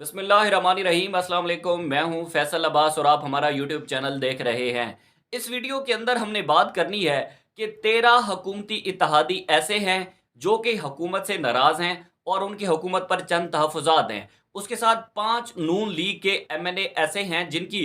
बिस्मिल्लाहिर्रहमानिर्रहीम। अस्सलाम वालेकुम। मैं हूं फैसल अब्बास और आप हमारा यूट्यूब चैनल देख रहे हैं। इस वीडियो के अंदर हमने बात करनी है कि 13 हुकूमती इत्तेहादी ऐसे हैं जो कि हुकूमत से नाराज़ हैं और उनकी हुकूमत पर चंद तहफ़्फ़ुज़ात हैं। उसके साथ 5 नून लीग के एमएनए ऐसे हैं जिनकी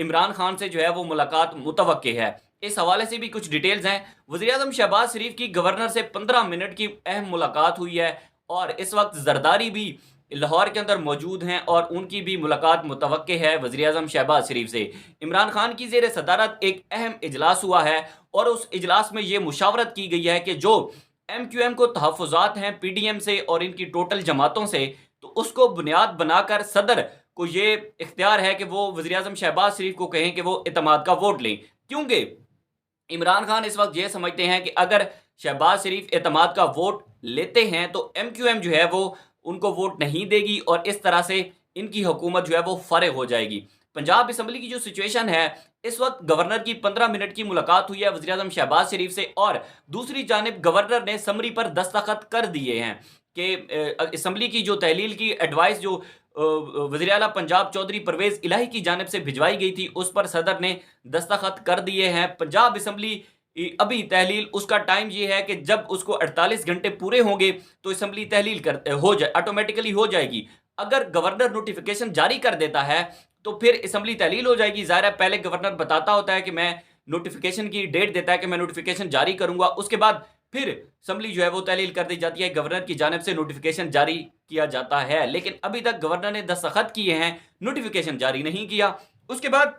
इमरान खान से जो है वो मुलाकात मुतवक्के है। इस हवाले से भी कुछ डिटेल्स हैं। वज़ीर-ए-आज़म शहबाज शरीफ की गवर्नर से 15 मिनट की अहम मुलाकात हुई है और इस वक्त जरदारी भी लाहौर के अंदर मौजूद हैं और उनकी भी मुलाकात मुतवक्के है वज़ीर-ए-आज़म शहबाज शरीफ से। इमरान खान की ज़ेर सदारत एक अहम इजलास हुआ है और उस इजलास में ये मुशावरत की गई है कि जो एमक्यूएम को तहफ़्फ़ुज़ात हैं पीडीएम से और इनकी टोटल जमातों से, तो उसको बुनियाद बनाकर सदर को ये इख्तियार है कि वो वज़ीर-ए-आज़म शहबाज शरीफ को कहें कि वो इत्तेमाद का वोट लें। क्योंकि इमरान खान इस वक्त ये समझते हैं कि अगर शहबाज शरीफ एतमाद का वोट लेते हैं तो एमक्यूएम जो है वो उनको वोट नहीं देगी और इस तरह से इनकी हुकूमत जो है वो फारिग हो जाएगी। पंजाब असम्बली की जो सिचुएशन है, इस वक्त गवर्नर की 15 मिनट की मुलाकात हुई है वज़ीर-ए-आज़म शहबाज शरीफ से और दूसरी जानिब गवर्नर ने समरी पर दस्तखत कर दिए हैं कि असम्बली की जो तहलील की एडवाइस जो वज़ीर आला पंजाब चौधरी परवेज़ इलाही की जानिब से भिजवाई गई थी, उस पर सदर ने दस्तखत कर दिए हैं। पंजाब असम्बली अभी तहलील उसका टाइम ये है कि जब उसको 48 घंटे पूरे होंगे तो असम्बली तहलील हो जाए, ऑटोमेटिकली हो जाएगी। अगर गवर्नर नोटिफिकेशन जारी कर देता है तो फिर असम्बली तहलील हो जाएगी। ज़ाहिर है पहले गवर्नर बताता होता है कि मैं नोटिफिकेशन की डेट देता है कि मैं नोटिफिकेशन जारी करूंगा, उसके बाद फिर असम्बली जो है वो तहलील कर दी जाती है, गवर्नर की जानिब से नोटिफिकेशन जारी किया जाता है। लेकिन अभी तक गवर्नर ने दस्तखत किए हैं, नोटिफिकेशन जारी नहीं किया। उसके बाद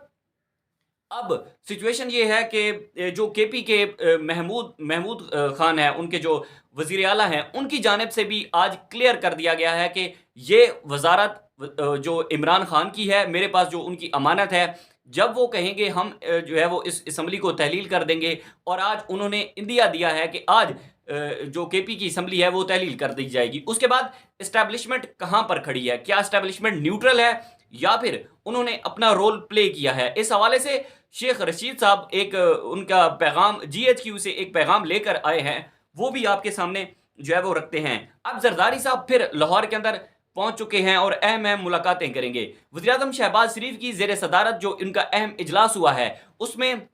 अब सिचुएशन ये है कि जो केपी के महमूद महमूद खान है, उनके जो वजीर आला हैं, उनकी जानिब से भी आज क्लियर कर दिया गया है कि ये वजारत जो इमरान खान की है, मेरे पास जो उनकी अमानत है, जब वो कहेंगे हम जो है वो इस असम्बली को तहलील कर देंगे। और आज उन्होंने इंदिया दिया है कि आज जो केपी की असम्बली है वो तहलील कर दी जाएगी। उसके बाद इस्टेब्लिशमेंट कहाँ पर खड़ी है, क्या इस्टेब्लिशमेंट न्यूट्रल है या फिर उन्होंने अपना रोल प्ले किया है, इस हवाले से शेख रशीद साहब एक उनका पैगाम जीएचक्यू से एक पैगाम लेकर आए हैं, वो भी आपके सामने जो है वो रखते हैं। अब जरदारी साहब फिर लाहौर के अंदर पहुंच चुके हैं और अहम अहम मुलाकातें करेंगे। वज़ीर-ए-आज़म शहबाज शरीफ की ज़ेर सदारत जो इनका अहम इजलास हुआ है, उसमें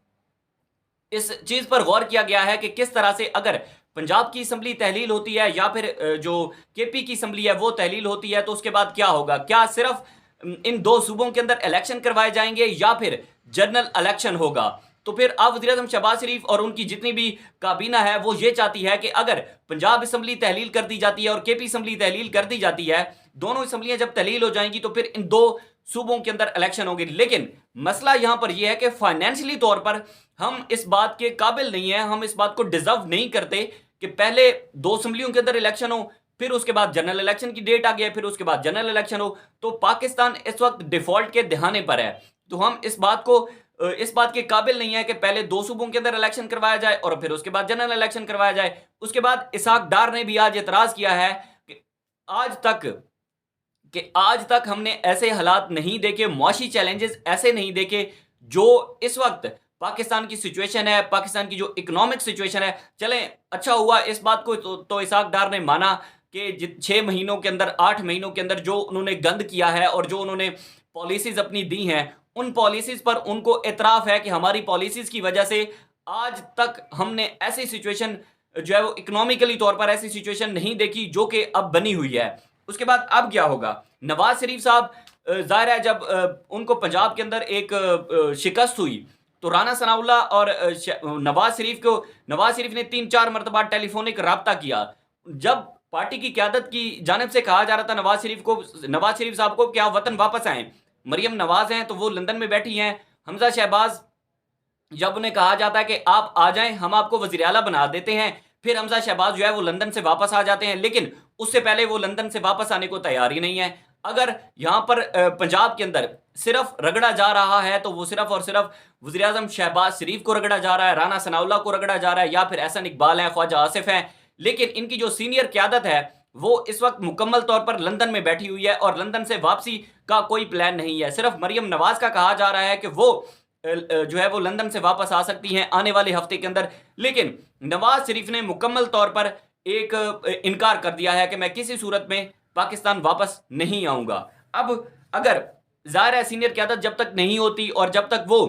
इस चीज़ पर गौर किया गया है कि किस तरह से अगर पंजाब की असम्बली तहलील होती है या फिर जो केपी की असम्बली है वो तहलील होती है, तो उसके बाद क्या होगा। क्या सिर्फ इन दो सूबों के अंदर इलेक्शन करवाए जाएंगे या फिर जनरल इलेक्शन होगा। तो फिर अब वज़ीर-ए-आज़म शहबाज शरीफ और उनकी जितनी भी काबीना है वो ये चाहती है कि अगर पंजाब असम्बली तहलील कर दी जाती है और केपी असम्बली तहलील कर दी जाती है, दोनों असम्बलियां जब तहलील हो जाएंगी तो फिर इन दो सूबों के अंदर इलेक्शन होंगे। लेकिन मसला यहां पर यह है कि फाइनेंशियली तौर पर हम इस बात के काबिल नहीं है, हम इस बात को डिजर्व नहीं करते कि पहले दो असम्बलियों के अंदर इलेक्शन हो, फिर उसके बाद जनरल इलेक्शन की डेट आ गया, फिर उसके बाद जनरल इलेक्शन हो। तो पाकिस्तान इस वक्त डिफॉल्ट के दहाने पर है। तो हम इस बात के काबिल नहीं है कि पहले दो सूबों के अंदर इलेक्शन करवाया जाए और फिर उसके बाद जनरल इलेक्शन करवाया जाए। उसके बाद इसहाक डार ने भी आज एतराज किया है कि आज तक आज तक हमने ऐसे हालात नहीं देखे, मुआशी चैलेंजेस ऐसे नहीं देखे जो इस वक्त पाकिस्तान की सिचुएशन है, पाकिस्तान की जो इकोनॉमिक सिचुएशन है। चलें, अच्छा हुआ इस बात को तो इसहाक डार ने माना कि 6 महीनों के अंदर, 8 महीनों के अंदर जो उन्होंने गंद किया है और जो उन्होंने पॉलिसीज अपनी दी हैं, उन पॉलिसीज पर उनको एतराफ़ है कि हमारी पॉलिसीज की वजह से आज तक हमने ऐसी सिचुएशन जो है वो इकोनॉमिकली तौर पर ऐसी सिचुएशन नहीं देखी जो कि अब बनी हुई है। उसके बाद अब क्या होगा। नवाज शरीफ साहब जाहिर है जब उनको पंजाब के अंदर एक शिकस्त हुई तो राना सनाउल्लाह और नवाज शरीफ ने 3-4 मरतबा टेलीफोनिक राब्ता किया। जब पार्टी की क़यादत की जानिब से कहा जा रहा था नवाज शरीफ साहब को क्या वतन वापस आएं, मरियम नवाज हैं तो वो लंदन में बैठी हैं, हमजा शहबाज जब उन्हें कहा जाता है कि आप आ जाएं, हम आपको वज़ीर आला बना देते हैं, फिर हमजा शहबाज जो है वो लंदन से वापस आ जाते हैं। लेकिन उससे पहले वो लंदन से वापस आने को तैयार ही नहीं है। अगर यहां पर पंजाब के अंदर सिर्फ रगड़ा जा रहा है तो वो सिर्फ और सिर्फ वज़ीर-ए-आज़म शहबाज शरीफ को रगड़ा जा रहा है, राना सनाउल्लाह को रगड़ा जा रहा है या फिर एहसन इकबाल है, ख्वाजा आसिफ है। लेकिन इनकी जो सीनियर क़यादत है वो इस वक्त मुकम्मल तौर पर लंदन में बैठी हुई है और लंदन से वापसी का कोई प्लान नहीं है। सिर्फ मरियम नवाज का कहा जा रहा है कि वो जो है वो लंदन से वापस आ सकती हैं आने वाले हफ्ते के अंदर। लेकिन नवाज शरीफ ने मुकम्मल तौर पर एक इनकार कर दिया है कि मैं किसी सूरत में पाकिस्तान वापस नहीं आऊंगा। अब अगर ज़ाहिर है सीनियर क़यादत जब तक नहीं होती और जब तक वो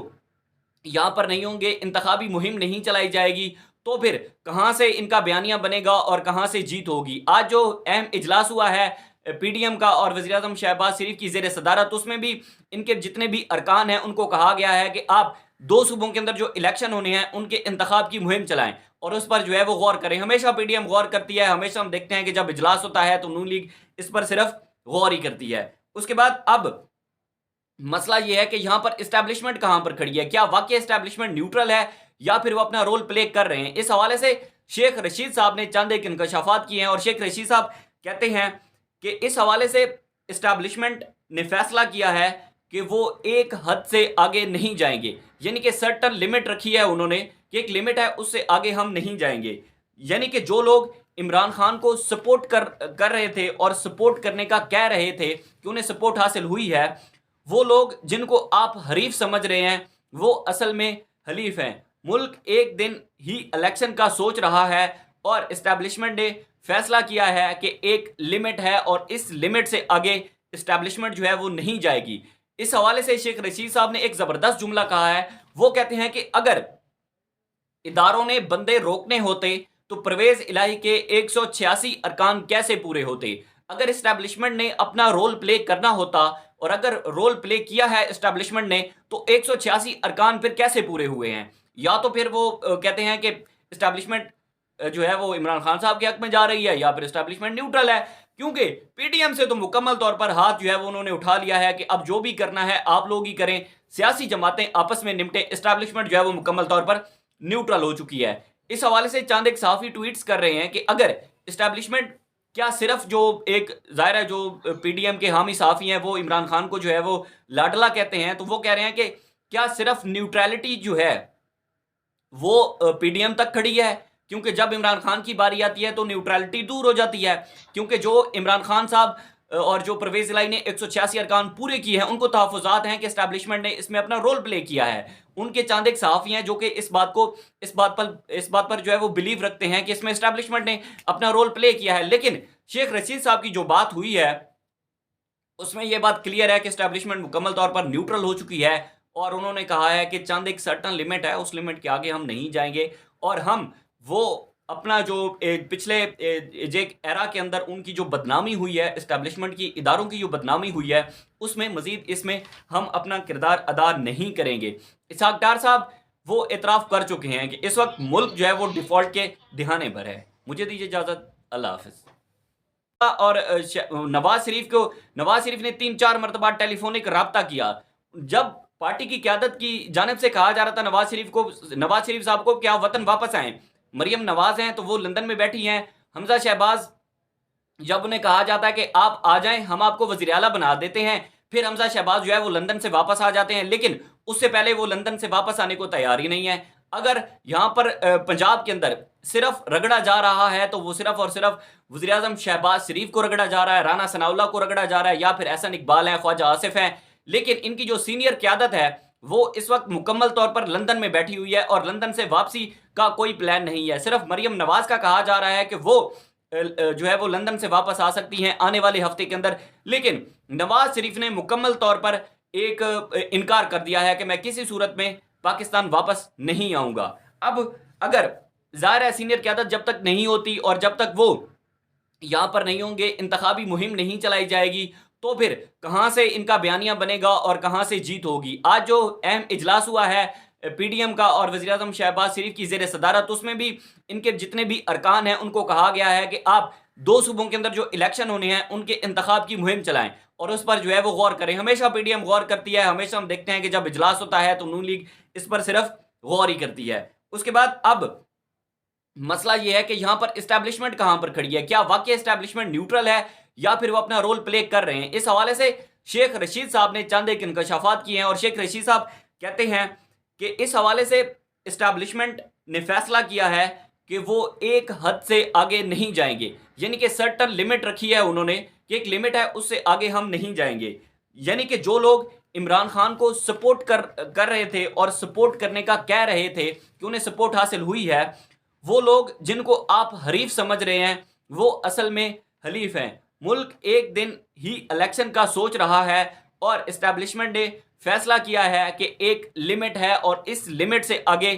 यहाँ पर नहीं होंगे, इंतखाबी मुहिम नहीं चलाई जाएगी, तो फिर कहाँ से इनका बयानिया बनेगा और कहाँ से जीत होगी। आज जो अहम इजलास हुआ है पीडीएम का और वज़ीर-ए-आज़म शहबाज शरीफ की ज़ेर सदारत, उसमें भी इनके जितने भी अरकान हैं उनको कहा गया है कि आप 2 सूबों के अंदर जो इलेक्शन होने हैं उनके इंतखाब की मुहिम चलाएं और उस पर जो है वो गौर करें। हमेशा पीडीएम गौर करती है, हमेशा हम देखते हैं कि जब इजलास होता है तो नून लीग इस पर सिर्फ गौर ही करती है। उसके बाद अब मसला यह है कि यहां पर एस्टैब्लिशमेंट कहां पर खड़ी है, क्या वाकई एस्टैब्लिशमेंट न्यूट्रल है या फिर वो अपना रोल प्ले कर रहे हैं। इस हवाले से शेख रशीद साहब ने चंद एक इंकशाफात किए हैं और शेख रशीद साहब कहते हैं कि इस हवाले से एस्टैब्लिशमेंट ने फैसला किया है कि वो एक हद से आगे नहीं जाएंगे, यानी कि सर्टन लिमिट रखी है उन्होंने कि एक लिमिट है, उससे आगे हम नहीं जाएंगे। यानी कि जो लोग इमरान खान को सपोर्ट कर रहे थे और सपोर्ट करने का कह रहे थे कि उन्हें सपोर्ट हासिल हुई है, वो लोग जिनको आप हरीफ समझ रहे हैं वो असल में हलीफ हैं। मुल्क एक दिन ही इलेक्शन का सोच रहा है और इस्टेब्लिशमेंट ने फैसला किया है कि एक लिमिट है और इस लिमिट से आगे इस्टेब्लिशमेंट जो है वो नहीं जाएगी। इस हवाले से शेख रशीद साहब ने एक ज़बरदस्त जुमला कहा है। वो कहते हैं कि अगर इदारों ने बंदे रोकने होते तो परवेज इलाही के 186 अरकान कैसे पूरे होते। अगर इस्टेब्लिशमेंट ने अपना रोल प्ले करना होता और अगर रोल प्ले किया है इस्टेब्लिशमेंट ने तो 186 अरकान फिर कैसे पूरे हुए हैं। या तो फिर वो कहते हैं कि इस्टेब्लिशमेंट जो है वो इमरान खान साहब के हक में जा रही है या फिर इस्टेब्लिशमेंट न्यूट्रल है, क्योंकि पीटीएम से तो मुकम्मल तौर पर हाथ जो है वो उन्होंने उठा लिया है कि अब जो भी करना है आप लोग ही करें, सियासी जमातें आपस में निपटे, इस्टेब्लिशमेंट जो है वो मुकम्मल तौर पर न्यूट्रल हो चुकी है। इस हवाले से चंद एक सहाफ़ी ट्वीट्स कर रहे हैं कि अगर इस्टेब्लिशमेंट क्या सिर्फ जो एक ज़ाहिर है जो पीडीएम के हामी सहाफ़ी हैं वो इमरान खान को जो है वो लाडला कहते हैं, तो वो कह रहे हैं कि क्या सिर्फ न्यूट्रलिटी जो है वो पीडीएम तक खड़ी है, क्योंकि जब इमरान खान की बारी आती है तो न्यूट्रलिटी दूर हो जाती है, क्योंकि जो इमरान खान साहब और जो परवेज इलाही ने 186 अरकान पूरे किए हैं उनको तहफ़्फ़ुज़ात हैं कि इस्टेब्लिशमेंट ने इसमें अपना रोल प्ले किया है। उनके चंद एक सहाफ़ी हैं जो कि इस बात पर जो है वो बिलीव रखते हैं कि इसमें इस्टेब्लिशमेंट ने अपना रोल प्ले किया है। लेकिन शेख रशीद साहब की जो बात हुई है उसमें यह बात क्लियर है कि इस्टेब्लिशमेंट मुकम्मल तौर पर न्यूट्रल हो चुकी है और उन्होंने कहा है कि चंद एक सर्टन लिमिट है, उस लिमिट के आगे हम नहीं जाएंगे और हम वो अपना जो पिछले एक एरा के अंदर उनकी जो बदनामी हुई है, इस्टेब्लिशमेंट की इदारों की जो बदनामी हुई है, उसमें मजीद इसमें हम अपना किरदार अदा नहीं करेंगे। इसहाक डार साहब वो एतराफ़ कर चुके हैं कि इस वक्त मुल्क जो है वो डिफ़ॉल्ट के दिहाने पर है। मुझे दीजिए इजाज़त, अल्लाह हाफ़िज़। और नवाज शरीफ ने 3-4 मरतबा टेलीफोनिक राब्ता किया। जब पार्टी की क़यादत की जानिब से कहा जा रहा था नवाज शरीफ साहब को क्या वतन वापस आएँ। मरियम नवाज हैं तो वो लंदन में बैठी हैं। हमजा शहबाज, जब उन्हें कहा जाता है कि आप आ जाएं, हम आपको वज़ीर आला बना देते हैं, फिर हमजा शहबाज जो है वो लंदन से वापस आ जाते हैं, लेकिन उससे पहले वो लंदन से वापस आने को तैयार ही नहीं है। अगर यहाँ पर पंजाब के अंदर सिर्फ रगड़ा जा रहा है तो वो सिर्फ और सिर्फ वज़ीर-ए-आज़म शहबाज शरीफ को रगड़ा जा रहा है, राना सनाउल्लाह को रगड़ा जा रहा है या फिर एहसन इकबाल हैं, ख्वाजा आसिफ हैं। लेकिन इनकी जो सीनियर क़यादत है वो इस वक्त मुकम्मल तौर पर लंदन में बैठी हुई है और लंदन से वापसी का कोई प्लान नहीं है। सिर्फ मरियम नवाज का कहा जा रहा है कि वो जो है वो लंदन से वापस आ सकती हैं आने वाले हफ्ते के अंदर, लेकिन नवाज शरीफ ने मुकम्मल तौर पर एक इनकार कर दिया है कि मैं किसी सूरत में पाकिस्तान वापस नहीं आऊँगा। अब अगर ज़ाहिर है सीनियर क़यादत जब तक नहीं होती और जब तक वो यहाँ पर नहीं होंगे, इंतखाबी मुहिम नहीं चलाई जाएगी, तो फिर कहाँ से इनका बयानिया बनेगा और कहाँ से जीत होगी। आज जो अहम इजलास हुआ है पीडीएम का और वज़ीर-ए-आज़म शहबाज शरीफ की ज़ेर सदारत, उसमें भी इनके जितने भी अरकान हैं उनको कहा गया है कि आप 2 सूबों के अंदर जो इलेक्शन होने हैं उनके इंतखाब की मुहिम चलाएं और उस पर जो है वो गौर करें। हमेशा पीडीएम गौर करती है, हमेशा हम देखते हैं कि जब इजलास होता है तो नून लीग इस पर सिर्फ गौर ही करती है। उसके बाद अब मसला यह है कि यहाँ पर इस्टेब्लिशमेंट कहाँ पर खड़ी है, क्या वाकई इस्टेब्लिशमेंट न्यूट्रल है या फिर वो अपना रोल प्ले कर रहे हैं। इस हवाले से शेख रशीद साहब ने चंद एक इंकशाफात किए हैं और शेख रशीद साहब कहते हैं कि इस हवाले से इस्टेब्लिशमेंट ने फैसला किया है कि वो एक हद से आगे नहीं जाएंगे, यानी कि सर्टन लिमिट रखी है उन्होंने कि एक लिमिट है, उससे आगे हम नहीं जाएंगे। यानी कि जो लोग इमरान खान को सपोर्ट कर रहे थे और सपोर्ट करने का कह रहे थे कि उन्हें सपोर्ट हासिल हुई है, वो लोग जिनको आप हरीफ समझ रहे हैं वो असल में हलीफ हैं। मुल्क एक दिन ही इलेक्शन का सोच रहा है और एस्टैब्लिशमेंट ने फैसला किया है कि एक लिमिट है और इस लिमिट से आगे